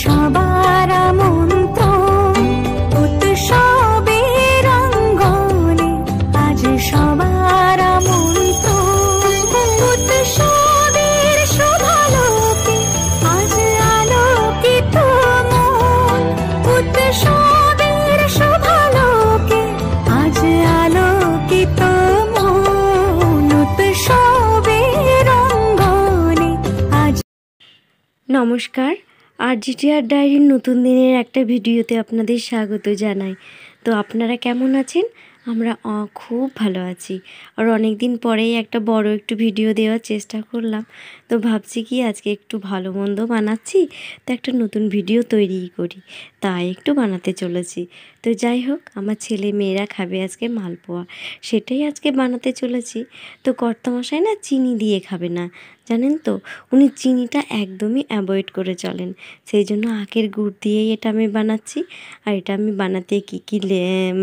সবার আমন্ত্রণ উৎসবের অঙ্গনে, আজ সবার আমন্ত্রণ উৎসবের শোভালোকে, আজ আলোকিত মন উৎসবের শোভালোকে, আজ আলোকিত মন উৎসবের অঙ্গনে আজ। নমস্কার, RGTR ডায়েরির নতুন দিনের একটা ভিডিওতে আপনাদের স্বাগত জানাই। তো আপনারা কেমন আছেন? আমরা খুব ভালো আছি। আর অনেক দিন পরেই একটা বড় একটু ভিডিও দেওয়ার চেষ্টা করলাম। তো ভাবছি কি আজকে একটু ভালো মন্দ বানাচ্ছি, তো একটা নতুন ভিডিও তৈরি করি, তাই একটু বানাতে চলেছি। তো যাই হোক, আমার ছেলে মেয়েরা খাবে আজকে মালপোয়া, সেটাই আজকে বানাতে চলেছি। তো কর্তামশাই না চিনি দিয়ে খাবে না, জানেন তো, উনি চিনিটা একদমই অ্যাভয়েড করে চলেন। সেই জন্য আখের গুড় দিয়েই এটা আমি বানাচ্ছি। আর এটা আমি বানাতে কী কী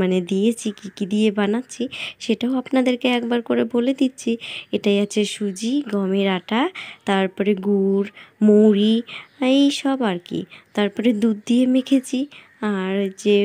মানে দিয়েছি, কী কী দিয়ে বানাচ্ছি সেটাও আপনাদেরকে একবার করে বলে দিচ্ছি। এটাই আছে সুজি, গমের আটা, তারপরে গুড়, মৌরি, এই সব আর কি। তারপরে দুধ দিয়ে মেখেছি, আর যে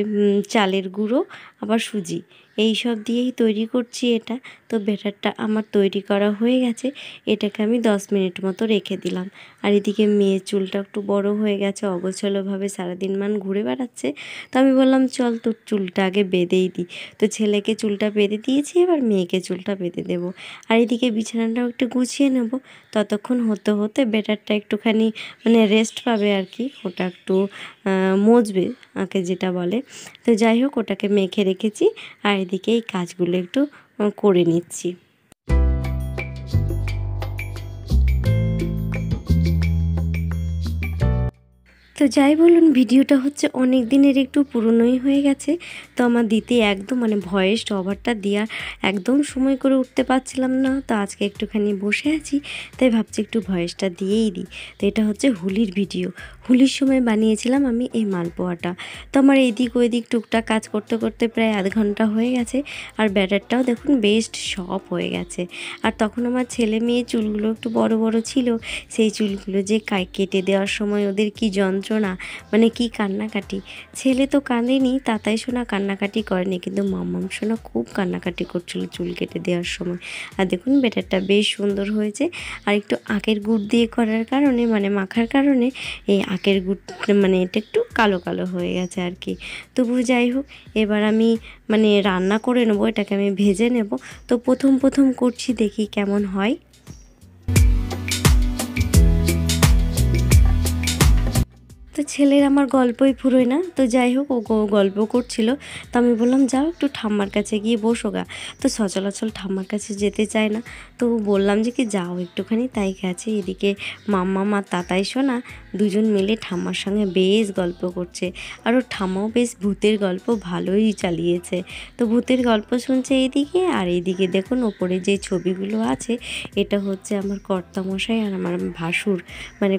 চালের গুঁড়ো, আবার সুজি, এই সব দিয়েই তৈরি করছি এটা। তো ব্যাটারটা আমার তৈরি করা হয়ে গেছে, এটাকে আমি 10 মিনিট মতো রেখে দিলাম। আর এদিকে মেয়ের চুলটা একটু বড় হয়ে গেছে, অগোছালোভাবে সারাদিন ঘুরে বেড়াচ্ছে। তো আমি বললাম চল তোর চুলটা আগে বেঁধেই দিই। তো ছেলেকে চুলটা বেঁধে দিয়েছি, এবার মেয়েকে চুলটা বেঁধে দেবো। আর এদিকে বিছানাটাও একটু গুছিয়ে নেব। ততক্ষণ হতে হতে ব্যাটারটা একটুখানি রেস্ট পাবে আর কি, ওটা একটু মজবে আঁকে যেটা বলে। তো যাই হোক, ওটাকে মেখে রেখেছি, আর এদিকে এই কাজগুলো একটু করে নিচ্ছি। তো যাই বলুন, ভিডিওটা হচ্ছে অনেক দিনের একটু পুরনোই হয়ে গেছে। তো আমার দিতে একদম ভয়েস ওভারটা দেওয়ার একদম সময় করে উঠতে পারছিলাম না। তো আজকে একটুখানি বসে আছি, তাই ভাবছি একটু ভয়েসটা দিয়েই দিই। তো এটা হচ্ছে হোলির ভিডিও। হোলির সময় বানিয়েছিলাম আমি এই মালপোয়াটা। তো আমার এদিক ওইদিক টুকটাক কাজ করতে করতে প্রায় আধ ঘন্টা হয়ে গেছে। আর ব্যাটারটাও দেখুন বেশ সফট হয়ে গেছে। আর তখন আমার ছেলে মেয়ে চুলগুলো একটু বড় বড় ছিল, সেই চুলগুলো যে কেটে দেওয়ার সময় ওদের কি যন্ত্রণা, কি কান্নাকাটি। ছেলে তো কাঁদেনি, তাতাই সোনা কান্নাকাটি করেনি, কিন্তু মাম্মাম সোনা খুব কান্নাকাটি করছিল চুল কেটে দেওয়ার সময়। আর দেখুন ব্যাটারটা বেশ সুন্দর হয়েছে। আর একটু আখের গুড় দিয়ে করার কারণে মাখার কারণে এই আখের গুড় এটা একটু কালো কালো হয়ে গেছে আর কি। তবু যাই হোক, এবার আমি রান্না করে নেবো, এটাকে আমি ভেজে নেব। তো প্রথম করছি, দেখি কেমন হয়। তো ছেলের আমার গল্পই ফুরোয় না। তো যাই হোক, ও গল্প করছিল, তো আমি বললাম যাও একটু ঠাম্মার কাছে গিয়ে বসো গা। তো সচলাচল ঠাম্মার কাছে যেতে চায় না, তো বললাম যে কি যাও একটুখানি, তাই গেছে। এদিকে মাম্মা আর তাতাই সোনা দুজন মিলে ঠাম্মার সঙ্গে বেশ গল্প করছে। আর ওর ঠাম্মাও বেশ ভূতের গল্প ভালোই চালিয়েছে। তো ভূতের গল্প শুনছে এইদিকে, আর এইদিকে দেখুন ওপরে যে ছবিগুলো আছে, এটা হচ্ছে আমার কর্তামশাই আর আমার ভাসুর,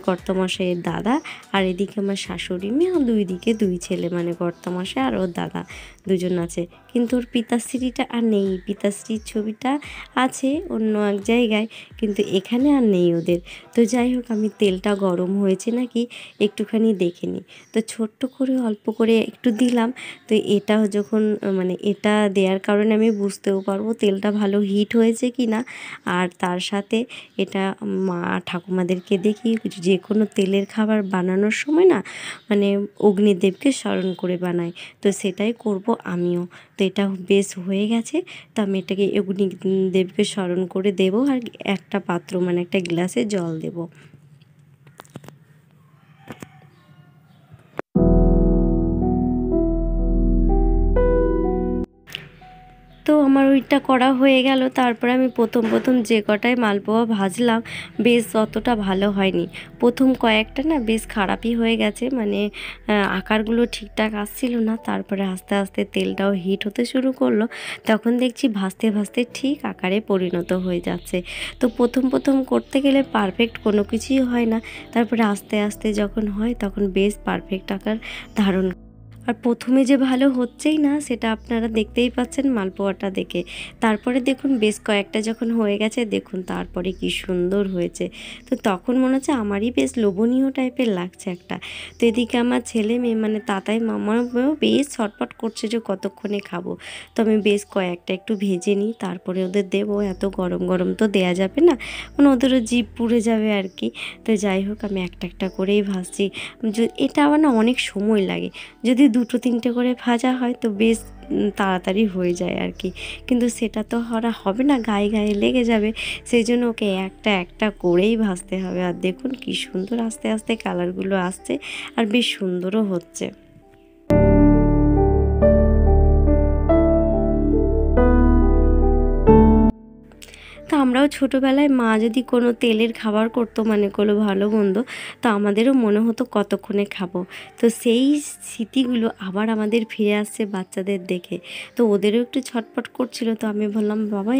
কর্তামশাইয়ের দাদা। আর এদিকে আমার শাশুড়ি মেয়ে, আর দুই দিকে দুই ছেলে, কর্তামশাই আর ওর দাদা দুজন আছে। কিন্তু ওর পিতাশ্রীটা আর নেই, পিতাশ্রীর ছবিটা আছে অন্য এক জায়গায়, কিন্তু এখানে আর নেই ওদের। তো যাই হোক, আমি তেলটা গরম হয়েছে নাকি একটুখানি দেখে নিই। তো ছোট্ট করে অল্প করে একটু দিলাম। তো এটা যখন এটা দেওয়ার কারণে আমি বুঝতেও পারবো তেলটা ভালো হিট হয়েছে কি না। আর তার সাথে এটা মা ঠাকুমাদেরকে দেখি যে কোনো তেলের খাবার বানানোর সময় না অগ্নিদেবকে স্মরণ করে বানায়, তো সেটাই করব আমিও। তো এটা বেশ হয়ে গেছে। তো আমি এটাকে অগ্নিদেবকে স্মরণ করে দেব, আর একটা পাত্র একটা গ্লাসে জল দেব। তো আমার ওইটা করা হয়ে গেল। তারপরে আমি প্রথম যে কটায় মালপোয়া ভাজলাম বেশ অতটা ভালো হয়নি। প্রথম কয়েকটা না বেশ খারাপই হয়ে গেছে, আকারগুলো ঠিকঠাক আসছিল না। তারপরে আস্তে আস্তে তেলটাও হিট হতে শুরু করলো, তখন দেখছি ভাজতে ভাজতে ঠিক আকারে পরিণত হয়ে যাচ্ছে। তো প্রথম করতে গেলে পারফেক্ট কোনো কিছুই হয় না, তারপরে আস্তে আস্তে যখন হয় তখন বেশ পারফেক্ট আকার ধারণ। আর প্রথমে যে ভালো হচ্ছেই না সেটা আপনারা দেখতেই পাচ্ছেন মালপোয়াটা দেখে। তারপরে দেখুন বেশ কয়েকটা যখন হয়ে গেছে দেখুন তারপরে কি সুন্দর হয়েছে। তো তখন মনে হচ্ছে আমারই বেশ লোভনীয় টাইপের লাগছে একটা। তো এদিকে আমার ছেলে মেয়ে মানে তাতাই মামাও বেশ ছটপট করছে যে কতক্ষণে খাবো। তো আমি বেশ কয়েকটা একটু ভেজে নিই, তারপরে ওদের দেবো। এত গরম গরম তো দেয়া যাবে না, মানে ওদেরও জিভ পুড়ে যাবে আর কি। তো যাই হোক আমি একটা একটা করেই ভাজছি। এটা আবার না অনেক সময় লাগে। যদি দুটো তিনটে করে ভাজা হয় তো বেশ তাড়াতাড়ি হয়ে যায় আর কি, কিন্তু সেটা তো হবে না, গায়ে গায়ে লেগে যাবে। সেই জন্য ওকে একটা একটা করেই ভাজতে হবে। আর দেখুন কি সুন্দর আস্তে আস্তে কালারগুলো আসছে আর বেশ সুন্দরও হচ্ছে। তো আমরাও ছোটোবেলায় মা যদি কোনো তেলের খাবার করতো মানে কোনো ভালো মন্দ, তো আমাদেরও মনে হতো কতক্ষণে খাবো। তো সেই স্মৃতিগুলো আবার আমাদের ফিরে আসছে বাচ্চাদের দেখে। তো ওদেরও একটু ছটপট করছিল, তো আমি বললাম বাবা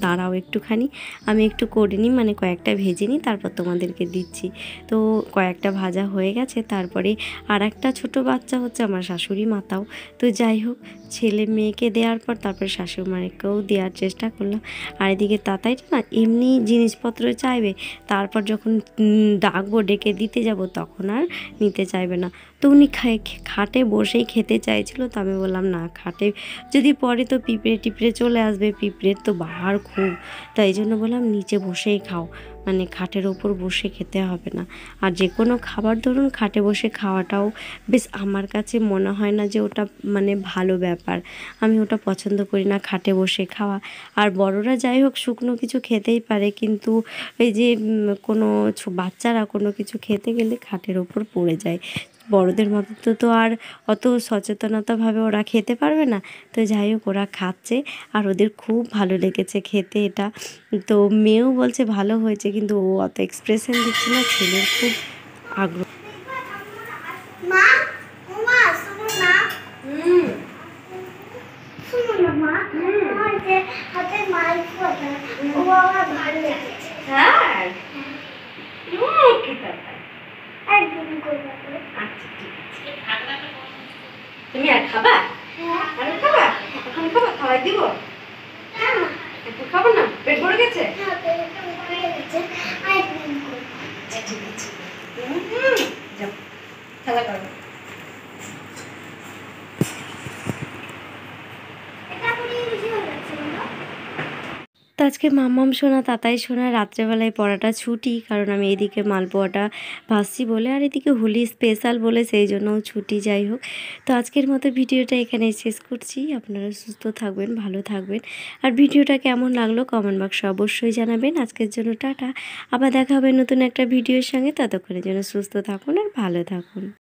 দাঁড়াও একটুখানি, আমি একটু করে নিই, মানে কয়েকটা ভেজে নিই, তারপর তোমাদেরকে দিচ্ছি। তো কয়েকটা ভাজা হয়ে গেছে, তারপরে আর একটা ছোটো বাচ্চা হচ্ছে আমার শাশুড়ি মাতাও। তো যাই হোক ছেলে মেয়েকে দেওয়ার পর তারপরে শাশুড়ি মাকেও দেওয়ার চেষ্টা করলাম। আর এদিকে তাতাইটা না এমনি জিনিসপত্র চাইবে, তারপর যখন ডাকবো ডেকে দিতে যাব তখন আর নিতে চাইবে না। তো উনি খাটে বসেই খেতে চাইছিল। তো আমি বললাম না, খাটে যদি পরে তো পিঁপড়ে টিপড়ে চলে আসবে, পিঁপড়ের তো বাহার খুব, তাই জন্য বললাম নিচে বসেই খাও, মানে খাটের ওপর বসে খেতে হবে না। আর যে কোনো খাবার ধরুন খাটে বসে খাওয়াটাও বেশ আমার কাছে মনে হয় না যে ওটা মানে ভালো ব্যাপার। আমি ওটা পছন্দ করি না খাটে বসে খাওয়া। আর বড়রা যাই হোক শুকনো কিছু খেতেই পারে, কিন্তু এই যে কোনো বাচ্চারা কোনো কিছু খেতে গেলে খাটের ওপর পড়ে যায়। বড়দের মতো তো আর অত সচেতনতাভাবে ওরা খেতে পারবে না। তো যাই হোক ওরা খাচ্ছে আর ওদের খুব ভালো লেগেছে খেতে এটা। তো মেয়েও বলছে ভালো হয়েছে, কিন্তু ও অত এক্সপ্রেশন দিচ্ছে না, ছেলের খুব আগ্রহ। তুমি আর খাবা? আর খাবা? এখন খাবা? খাওয়াই দিব? এখন খাবো না? পেট ভরে গেছে? যাও খেলা করো। তো আজকে মাম্মাম সোনা তাতাই সোনা রাত্রেবেলায় পড়াটা ছুটি, কারণ আমি এদিকে মালপোয়াটা ভাজছি বলে, আর এদিকে হোলি স্পেশাল বলে সেই জন্যও ছুটি। যাই হোক তো আজকের মতো ভিডিওটা এখানে শেষ করছি। আপনারা সুস্থ থাকবেন, ভালো থাকবেন। আর ভিডিওটা কেমন লাগলো কমেন্ট বক্সে অবশ্যই জানাবেন। আজকের জন্য টাটা, আবার দেখা হবে নতুন একটা ভিডিওর সঙ্গে। ততক্ষণের জন্য সুস্থ থাকুন আর ভালো থাকুন।